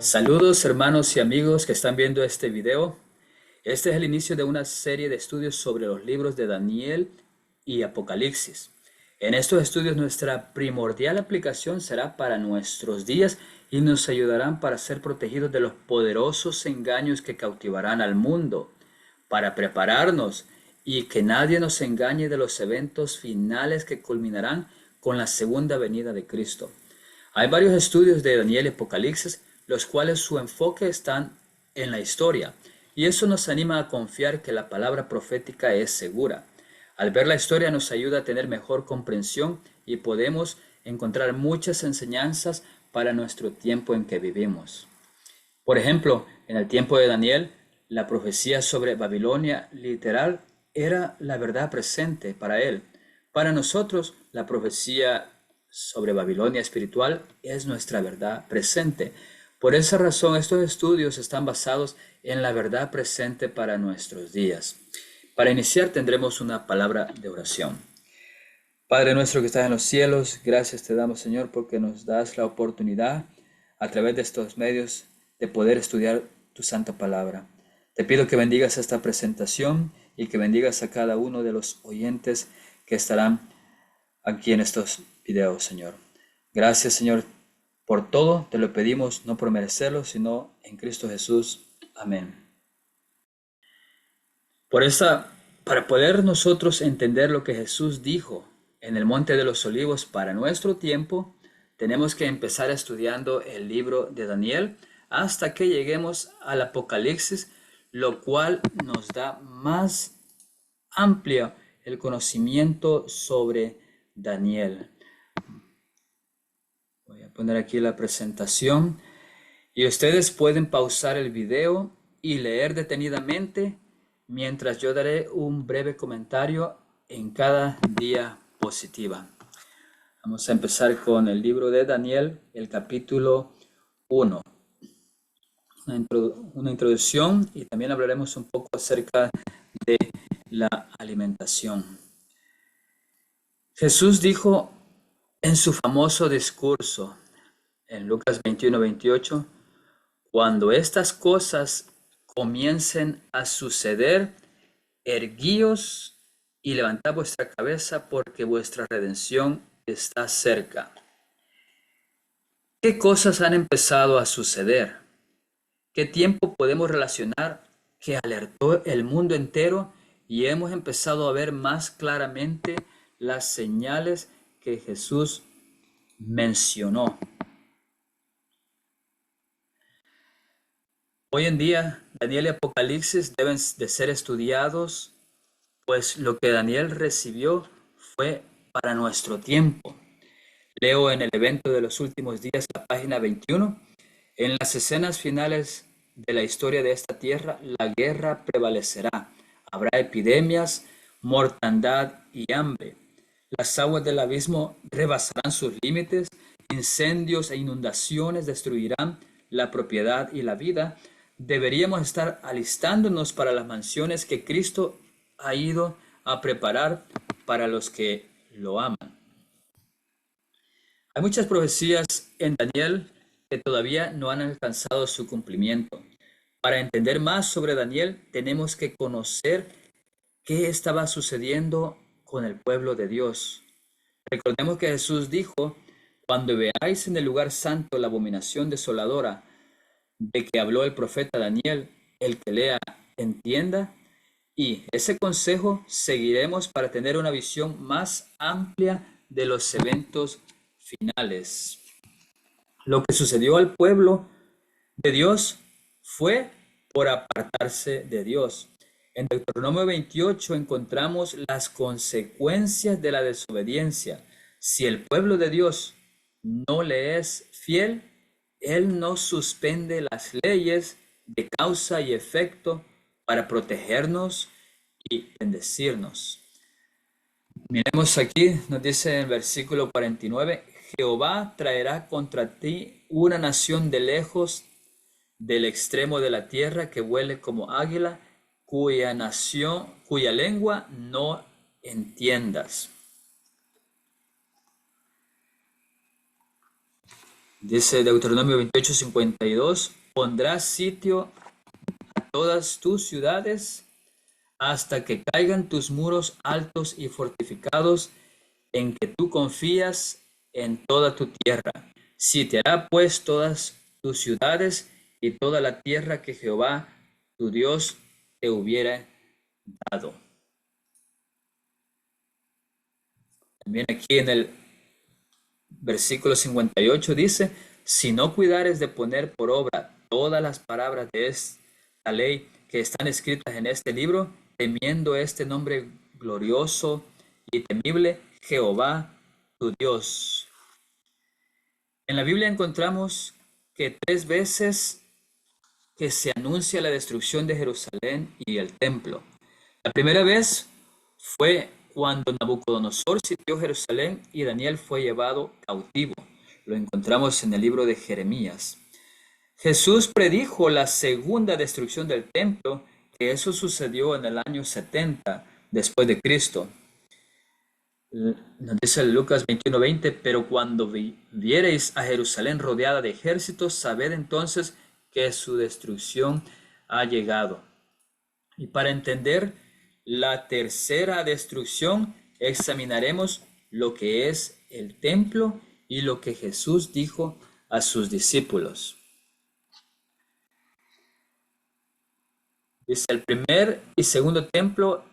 Saludos hermanos y amigos que están viendo este video. Este es el inicio de una serie de estudios sobre los libros de Daniel y Apocalipsis. En estos estudios nuestra primordial aplicación será para nuestros días y nos ayudarán para ser protegidos de los poderosos engaños que cautivarán al mundo, para prepararnos y que nadie nos engañe de los eventos finales que culminarán con la segunda venida de Cristo. Hay varios estudios de Daniel y Apocalipsis, los cuales su enfoque están en la historia, y eso nos anima a confiar que la palabra profética es segura. Al ver la historia nos ayuda a tener mejor comprensión y podemos encontrar muchas enseñanzas para nuestro tiempo en que vivimos. Por ejemplo, en el tiempo de Daniel, la profecía sobre Babilonia literal era la verdad presente para él. Para nosotros, la profecía sobre Babilonia espiritual es nuestra verdad presente. Por esa razón, estos estudios están basados en la verdad presente para nuestros días. Para iniciar, tendremos una palabra de oración. Padre nuestro que estás en los cielos, gracias te damos, Señor, porque nos das la oportunidad a través de estos medios de poder estudiar tu santa palabra. Te pido que bendigas esta presentación y que bendigas a cada uno de los oyentes que estarán aquí en estos videos, Señor. Gracias, Señor, por todo. Te lo pedimos, no por merecerlo, sino en Cristo Jesús. Amén. Para poder nosotros entender lo que Jesús dijo en el Monte de los Olivos para nuestro tiempo, tenemos que empezar estudiando el libro de Daniel hasta que lleguemos al Apocalipsis, lo cual nos da más amplio el conocimiento sobre Daniel. Voy a poner aquí la presentación y ustedes pueden pausar el video y leer detenidamente mientras yo daré un breve comentario en cada diapositiva. Vamos a empezar con el libro de Daniel, el capítulo 1. Una introducción y también hablaremos un poco acerca de la alimentación. Jesús dijo en su famoso discurso en Lucas 21-28, cuando estas cosas comiencen a suceder, erguíos y levantad vuestra cabeza porque vuestra redención está cerca. ¿Qué cosas han empezado a suceder? ¿Qué tiempo podemos relacionar que alertó el mundo entero y hemos empezado a ver más claramente las señales que Jesús mencionó? Hoy en día, Daniel y Apocalipsis deben de ser estudiados, pues lo que Daniel recibió fue para nuestro tiempo. Leo en el evento de los últimos días, la página 21. En las escenas finales de la historia de esta tierra, la guerra prevalecerá. Habrá epidemias, mortandad y hambre. Las aguas del abismo rebasarán sus límites, incendios e inundaciones destruirán la propiedad y la vida. Deberíamos estar alistándonos para las mansiones que Cristo ha ido a preparar para los que lo aman. Hay muchas profecías en Daniel que todavía no han alcanzado su cumplimiento. Para entender más sobre Daniel, tenemos que conocer qué estaba sucediendo con el pueblo de Dios. Recordemos que Jesús dijo, cuando veáis en el lugar santo la abominación desoladora de que habló el profeta Daniel, el que lea, entienda, y ese consejo seguiremos para tener una visión más amplia de los eventos finales. Lo que sucedió al pueblo de Dios fue por apartarse de Dios. En Deuteronomio 28 encontramos las consecuencias de la desobediencia. Si el pueblo de Dios no le es fiel, Él no suspende las leyes de causa y efecto para protegernos y bendecirnos. Miremos aquí, nos dice en el versículo 49, Jehová traerá contra ti una nación de lejos del extremo de la tierra que vuele como águila, cuya lengua no entiendas. Dice Deuteronomio 28:52, pondrás sitio a todas tus ciudades hasta que caigan tus muros altos y fortificados en que tú confías en toda tu tierra. Sitiará pues todas tus ciudades y toda la tierra que Jehová tu Dios te hubiera dado. También aquí en el versículo 58 dice, si no cuidares de poner por obra todas las palabras de esta ley que están escritas en este libro, temiendo este nombre glorioso y temible, Jehová tu Dios. En la Biblia encontramos que 3 veces que se anuncia la destrucción de Jerusalén y el templo. La primera vez fue cuando Nabucodonosor sitió Jerusalén y Daniel fue llevado cautivo. Lo encontramos en el libro de Jeremías. Jesús predijo la segunda destrucción del templo, que eso sucedió en el año 70 después de Cristo. Nos dice Lucas 21:20, pero cuando viereis a Jerusalén rodeada de ejércitos, sabed entonces que su destrucción ha llegado. Y para entender la tercera destrucción, examinaremos lo que es el templo y lo que Jesús dijo a sus discípulos. Dice, el primer y segundo templo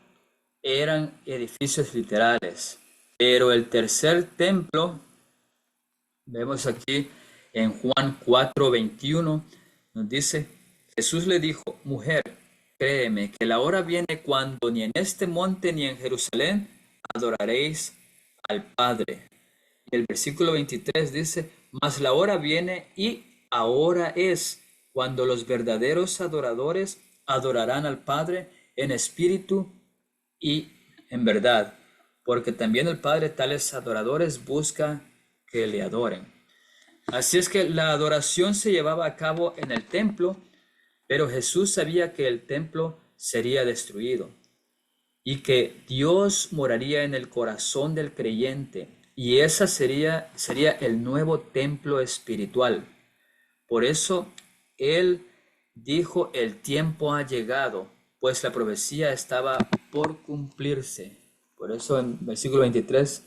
eran edificios literales, pero el tercer templo, vemos aquí en Juan 4:21, nos dice, Jesús le dijo, mujer, créeme que la hora viene cuando ni en este monte ni en Jerusalén adoraréis al Padre. Y el versículo 23 dice, mas la hora viene y ahora es cuando los verdaderos adoradores adorarán al Padre en espíritu y en verdad, porque también el Padre tales adoradores busca que le adoren. Así es que la adoración se llevaba a cabo en el templo, pero Jesús sabía que el templo sería destruido y que Dios moraría en el corazón del creyente, y esa sería el nuevo templo espiritual. Por eso Él dijo, el tiempo ha llegado, pues la profecía estaba por cumplirse. Por eso en versículo 23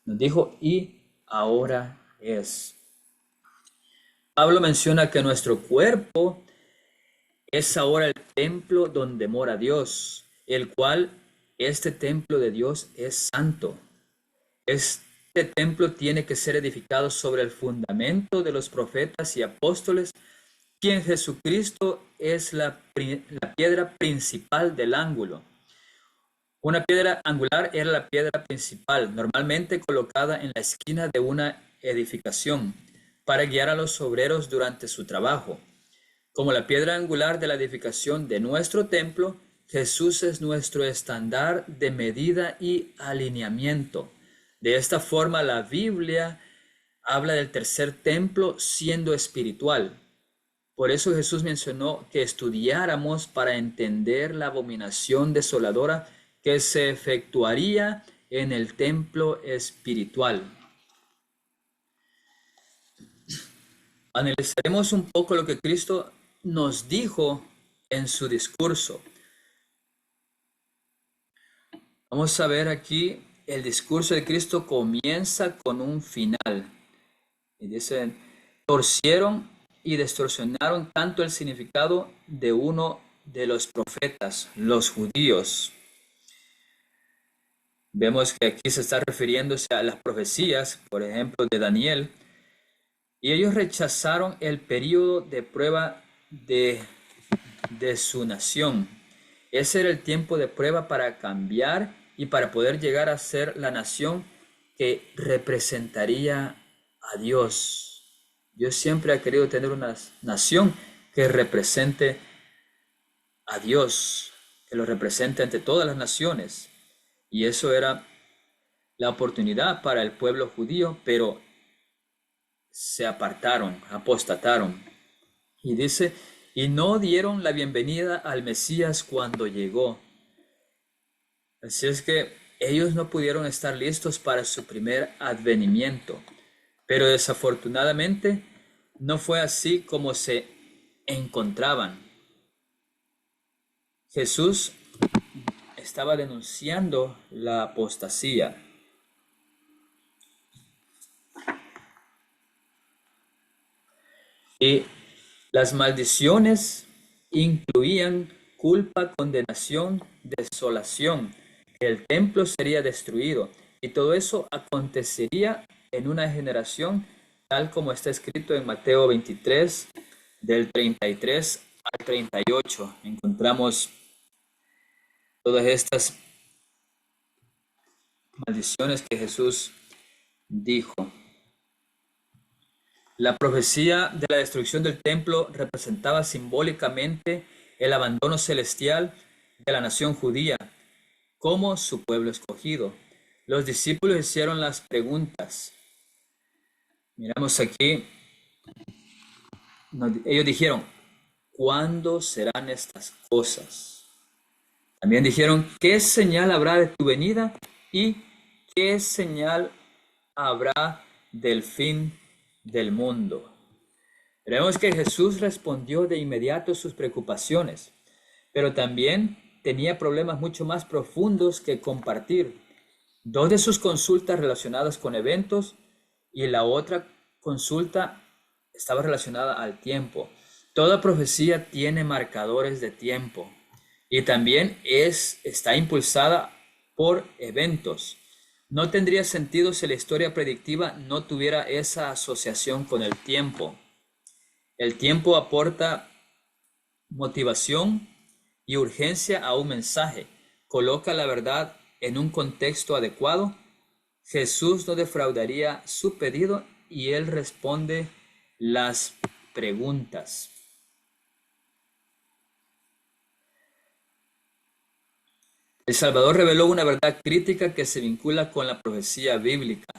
nos dijo, y ahora es. Pablo menciona que nuestro cuerpo es ahora el templo donde mora Dios, el cual este templo de Dios es santo. Este templo tiene que ser edificado sobre el fundamento de los profetas y apóstoles, quien Jesucristo es la piedra principal del ángulo. Una piedra angular era la piedra principal, normalmente colocada en la esquina de una edificación, para guiar a los obreros durante su trabajo. Como la piedra angular de la edificación de nuestro templo, Jesús es nuestro estándar de medida y alineamiento. De esta forma, la Biblia habla del tercer templo siendo espiritual. Por eso Jesús mencionó que estudiáramos para entender la abominación desoladora que se efectuaría en el templo espiritual. Analizaremos un poco lo que Cristo nos dijo en su discurso. Vamos a ver aquí, el discurso de Cristo comienza con un final. Y dice, torcieron y distorsionaron tanto el significado de uno de los profetas, los judíos. Vemos que aquí se está refiriéndose a las profecías, por ejemplo, de Daniel, y ellos rechazaron el periodo de prueba de su nación. Ese era el tiempo de prueba para cambiar y para poder llegar a ser la nación que representaría a Dios. Dios siempre ha querido tener una nación que represente a Dios, que lo represente ante todas las naciones. Y eso era la oportunidad para el pueblo judío, pero se apartaron, apostataron. Y dice, y no dieron la bienvenida al Mesías cuando llegó. Así es que ellos no pudieron estar listos para su primer advenimiento. Pero desafortunadamente no fue así como se encontraban. Jesús estaba denunciando la apostasía. Y las maldiciones incluían culpa, condenación, desolación, que el templo sería destruido. Y todo eso acontecería en una generación, tal como está escrito en Mateo 23, del 33 al 38. Encontramos todas estas maldiciones que Jesús dijo. La profecía de la destrucción del templo representaba simbólicamente el abandono celestial de la nación judía como su pueblo escogido. Los discípulos hicieron las preguntas. Miramos aquí, ellos dijeron, ¿cuándo serán estas cosas? También dijeron, ¿qué señal habrá de tu venida y qué señal habrá del fin del mundo? Veremos que Jesús respondió de inmediato sus preocupaciones, pero también tenía problemas mucho más profundos que compartir. Dos de sus consultas relacionadas con eventos y la otra consulta estaba relacionada al tiempo. Toda profecía tiene marcadores de tiempo y también está impulsada por eventos. No tendría sentido si la historia predictiva no tuviera esa asociación con el tiempo. El tiempo aporta motivación y urgencia a un mensaje. Coloca la verdad en un contexto adecuado. Jesús no defraudaría su pedido y él responde las preguntas. El Salvador reveló una verdad crítica que se vincula con la profecía bíblica,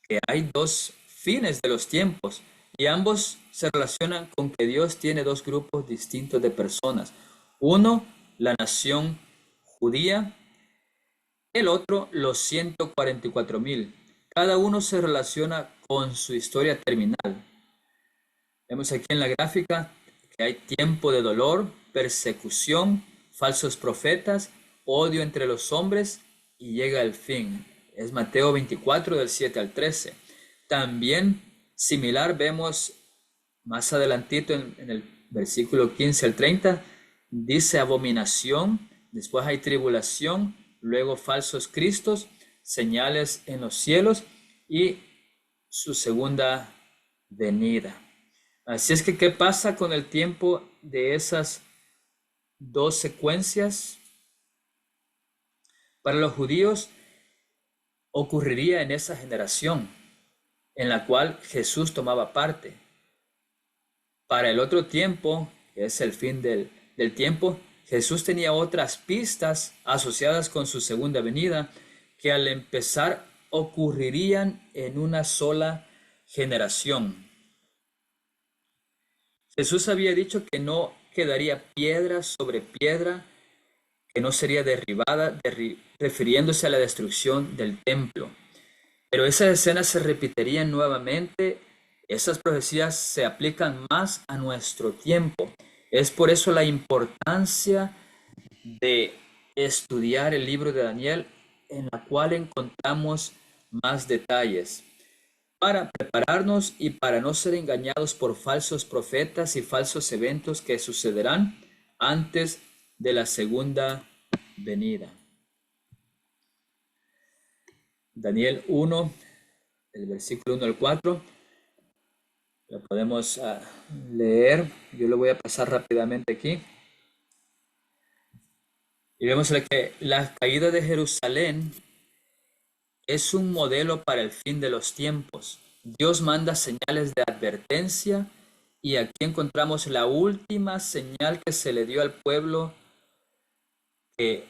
que hay dos fines de los tiempos y ambos se relacionan con que Dios tiene dos grupos distintos de personas. Uno, la nación judía, el otro, los 144,000. Cada uno se relaciona con su historia terminal. Vemos aquí en la gráfica que hay tiempo de dolor, persecución, falsos profetas, odio entre los hombres y llega el fin. Es Mateo 24 del 7 al 13. También similar vemos más adelantito en el versículo 15 al 30, dice abominación, después hay tribulación, luego falsos cristos, señales en los cielos y su segunda venida. Así es que, ¿qué pasa con el tiempo de esas dos secuencias? Para los judíos ocurriría en esa generación en la cual Jesús tomaba parte. Para el otro tiempo, que es el fin del tiempo, Jesús tenía otras pistas asociadas con su segunda venida que al empezar ocurrirían en una sola generación. Jesús había dicho que no quedaría piedra sobre piedra, que no sería derribada, refiriéndose a la destrucción del templo. Pero esas escenas se repetirían nuevamente. Esas profecías se aplican más a nuestro tiempo. Es por eso la importancia de estudiar el libro de Daniel, en la cual encontramos más detalles, para prepararnos y para no ser engañados por falsos profetas y falsos eventos que sucederán antes de la segunda venida. Daniel 1, el versículo 1 al 4, lo podemos leer. Yo lo voy a pasar rápidamente aquí. Y vemos que la caída de Jerusalén es un modelo para el fin de los tiempos. Dios manda señales de advertencia y aquí encontramos la última señal que se le dio al pueblo que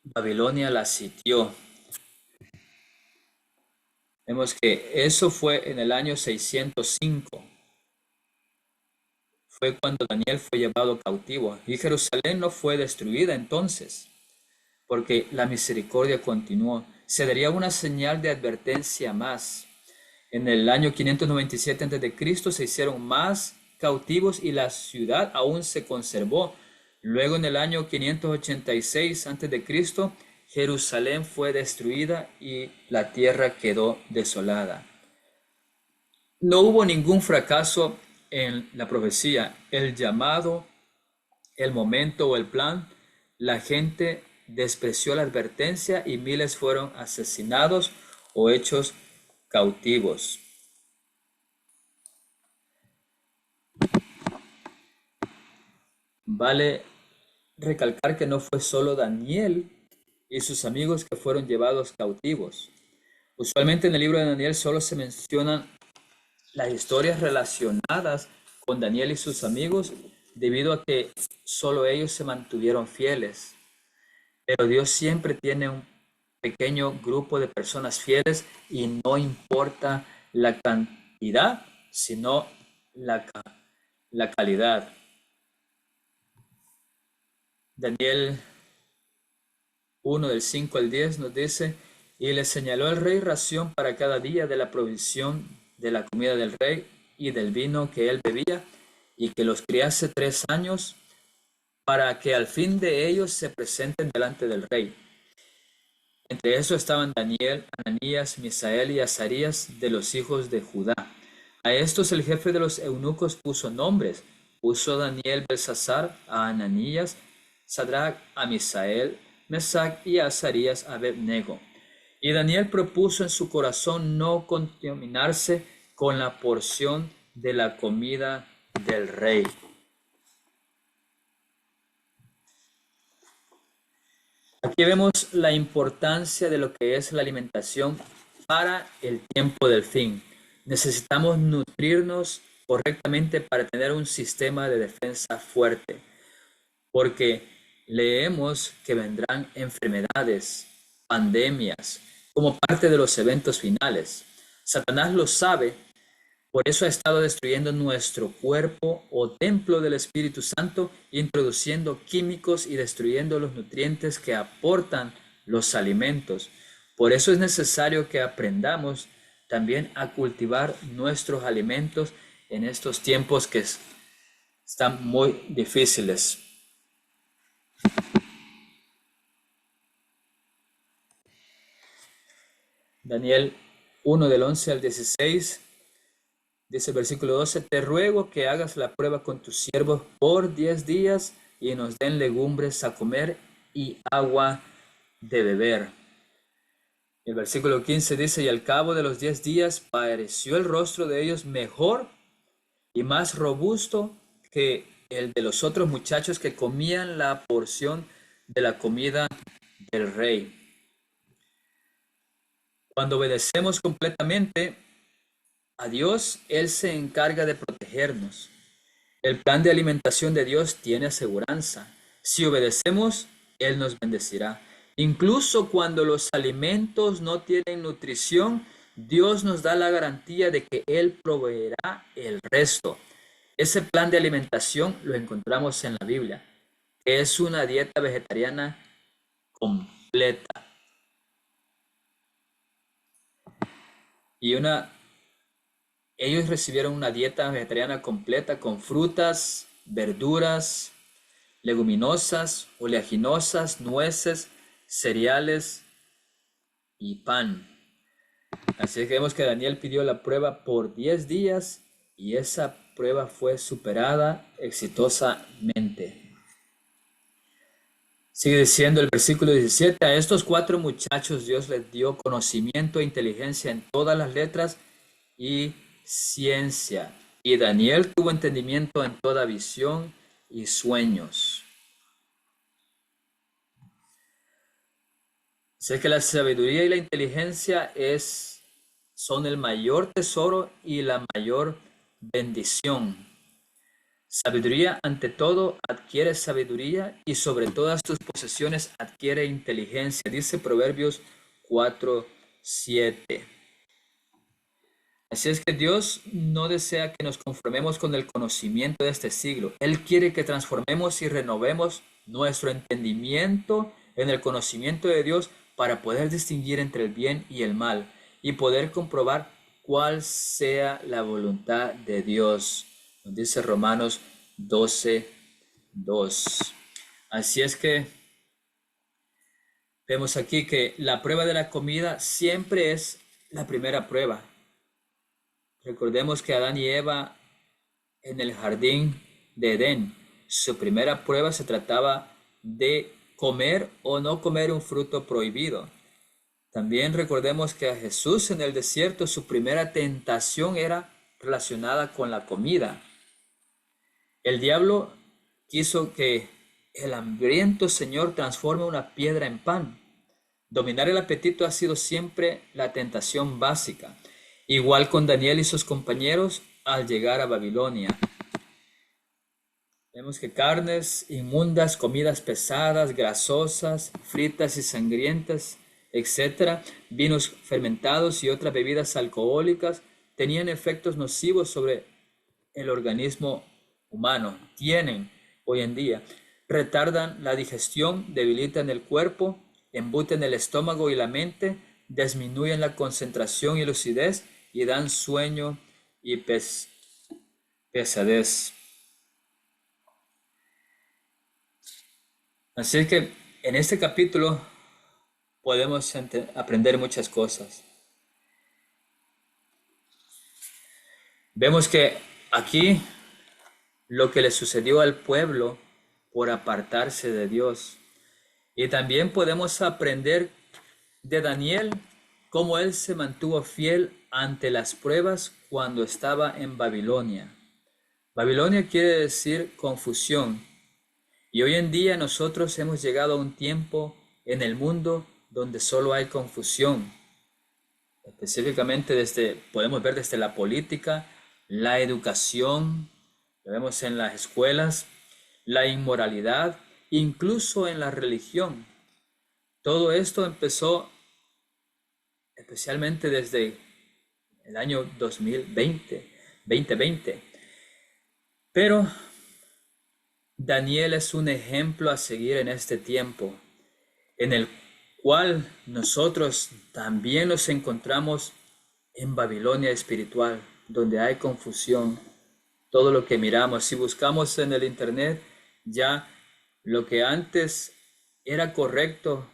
Babilonia la sitió. Vemos que eso fue en el año 605. Fue cuando Daniel fue llevado cautivo y Jerusalén no fue destruida entonces, porque la misericordia continuó. Se daría una señal de advertencia más. En el año 597 a.C. se hicieron más cautivos y la ciudad aún se conservó. Luego en el año 586 a.C., Jerusalén fue destruida y la tierra quedó desolada. No hubo ningún fracaso en la profecía, el llamado, el momento o el plan. La gente despreció la advertencia y miles fueron asesinados o hechos cautivos. Vale recalcar que no fue solo Daniel y sus amigos que fueron llevados cautivos. Usualmente en el libro de Daniel solo se mencionan las historias relacionadas con Daniel y sus amigos debido a que solo ellos se mantuvieron fieles. Pero Dios siempre tiene un pequeño grupo de personas fieles y no importa la cantidad, sino la calidad. Daniel 1 del 5 al 10 nos dice, y le señaló el rey ración para cada día de la provisión de la comida del rey y del vino que él bebía, y que los criase 3 años, para que al fin de ellos se presenten delante del rey. Entre eso estaban Daniel, Ananías, Misael y Azarías de los hijos de Judá. A estos el jefe de los eunucos puso nombres. Puso Daniel Belsasar, a Ananías, Sadrach, a Misael, Mesac y a Azarías a Abed-nego. Y Daniel propuso en su corazón no contaminarse con la porción de la comida del rey. Aquí vemos la importancia de lo que es la alimentación para el tiempo del fin. Necesitamos nutrirnos correctamente para tener un sistema de defensa fuerte, porque leemos que vendrán enfermedades, pandemias, como parte de los eventos finales. Satanás lo sabe, por eso ha estado destruyendo nuestro cuerpo o templo del Espíritu Santo, introduciendo químicos y destruyendo los nutrientes que aportan los alimentos. Por eso es necesario que aprendamos también a cultivar nuestros alimentos en estos tiempos que están muy difíciles. Daniel 1 del 11 al 16. Dice el versículo 12, te ruego que hagas la prueba con tus siervos por 10 días y nos den legumbres a comer y agua de beber. El versículo 15 dice, y al cabo de los 10 días pareció el rostro de ellos mejor y más robusto que el de los otros muchachos que comían la porción de la comida del rey. Cuando obedecemos completamente a Dios, Él se encarga de protegernos. El plan de alimentación de Dios tiene aseguranza. Si obedecemos, Él nos bendecirá. Incluso cuando los alimentos no tienen nutrición, Dios nos da la garantía de que Él proveerá el resto. Ese plan de alimentación lo encontramos en la Biblia. Es una dieta vegetariana completa. Ellos recibieron una dieta vegetariana completa con frutas, verduras, leguminosas, oleaginosas, nueces, cereales y pan. Así que vemos que Daniel pidió la prueba por 10 días y esa prueba fue superada exitosamente. Sigue diciendo el versículo 17, a estos 4 muchachos Dios les dio conocimiento e inteligencia en todas las letras y ciencia. Y Daniel tuvo entendimiento en toda visión y sueños. Sé que la sabiduría y la inteligencia son el mayor tesoro y la mayor bendición. Sabiduría ante todo adquiere sabiduría y sobre todas tus posesiones adquiere inteligencia. Dice Proverbios 4:7. Así es que Dios no desea que nos conformemos con el conocimiento de este siglo. Él quiere que transformemos y renovemos nuestro entendimiento en el conocimiento de Dios para poder distinguir entre el bien y el mal y poder comprobar cuál sea la voluntad de Dios. Nos dice Romanos 12:2. Así es que vemos aquí que la prueba de la comida siempre es la primera prueba. Recordemos que Adán y Eva en el jardín de Edén, su primera prueba se trataba de comer o no comer un fruto prohibido. También recordemos que a Jesús en el desierto su primera tentación era relacionada con la comida. El diablo quiso que el hambriento Señor transforme una piedra en pan. Dominar el apetito ha sido siempre la tentación básica, igual con Daniel y sus compañeros al llegar a Babilonia. Vemos que carnes inmundas, comidas pesadas, grasosas, fritas y sangrientas, etcétera, vinos fermentados y otras bebidas alcohólicas tenían efectos nocivos sobre el organismo humano. Tienen hoy en día. Retardan la digestión, debilitan el cuerpo, embuten el estómago y la mente, disminuyen la concentración y lucidez y dan sueño y pesadez. Así que en este capítulo podemos aprender muchas cosas. Vemos que aquí lo que le sucedió al pueblo por apartarse de Dios. Y también podemos aprender de Daniel cómo él se mantuvo fiel ante las pruebas cuando estaba en Babilonia. Babilonia quiere decir confusión. Y hoy en día nosotros hemos llegado a un tiempo en el mundo donde solo hay confusión. Específicamente podemos ver desde la política, la educación, lo vemos en las escuelas, la inmoralidad, incluso en la religión. Todo esto empezó especialmente desde el año 2020. Pero Daniel es un ejemplo a seguir en este tiempo, en el cual nosotros también nos encontramos en Babilonia espiritual, donde hay confusión. Todo lo que miramos, si buscamos en el internet, ya lo que antes era correcto,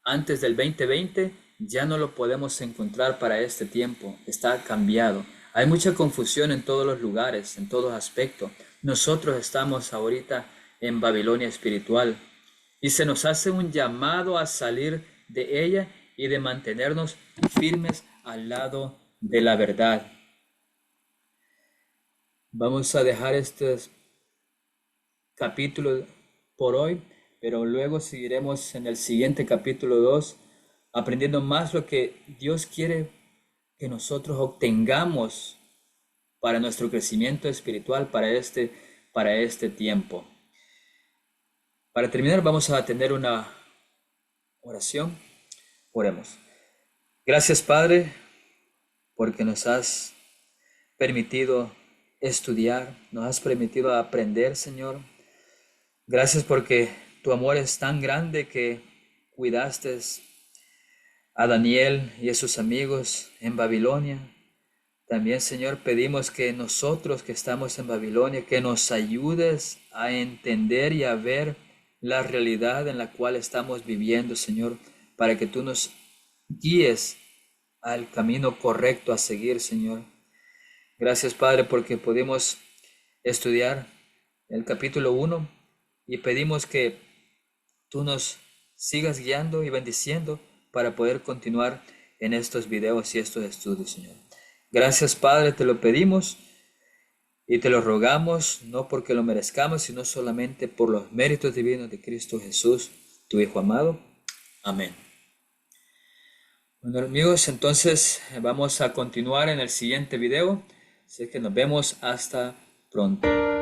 antes del 2020, ya no lo podemos encontrar para este tiempo. Está cambiado. Hay mucha confusión en todos los lugares, en todos aspectos. Nosotros estamos ahorita en Babilonia espiritual y se nos hace un llamado a salir de ella y de mantenernos firmes al lado de la verdad. Vamos a dejar este capítulo por hoy, pero luego seguiremos en el siguiente capítulo 2, aprendiendo más lo que Dios quiere que nosotros obtengamos para nuestro crecimiento espiritual, para este tiempo. Para terminar, vamos a tener una oración. Oremos. Gracias, Padre, porque nos has permitido estudiar, nos has permitido aprender, Señor. Gracias porque tu amor es tan grande que cuidaste a Daniel y a sus amigos en Babilonia. También, Señor, pedimos que nosotros que estamos en Babilonia, que nos ayudes a entender y a ver la realidad en la cual estamos viviendo, Señor, para que tú nos guíes al camino correcto a seguir, Señor. Gracias, Padre, porque pudimos estudiar el capítulo 1 y pedimos que tú nos sigas guiando y bendiciendo para poder continuar en estos videos y estos estudios, Señor. Gracias, Padre, te lo pedimos y te lo rogamos, no porque lo merezcamos, sino solamente por los méritos divinos de Cristo Jesús, tu Hijo amado. Amén. Bueno, amigos, entonces vamos a continuar en el siguiente video, así que nos vemos hasta pronto.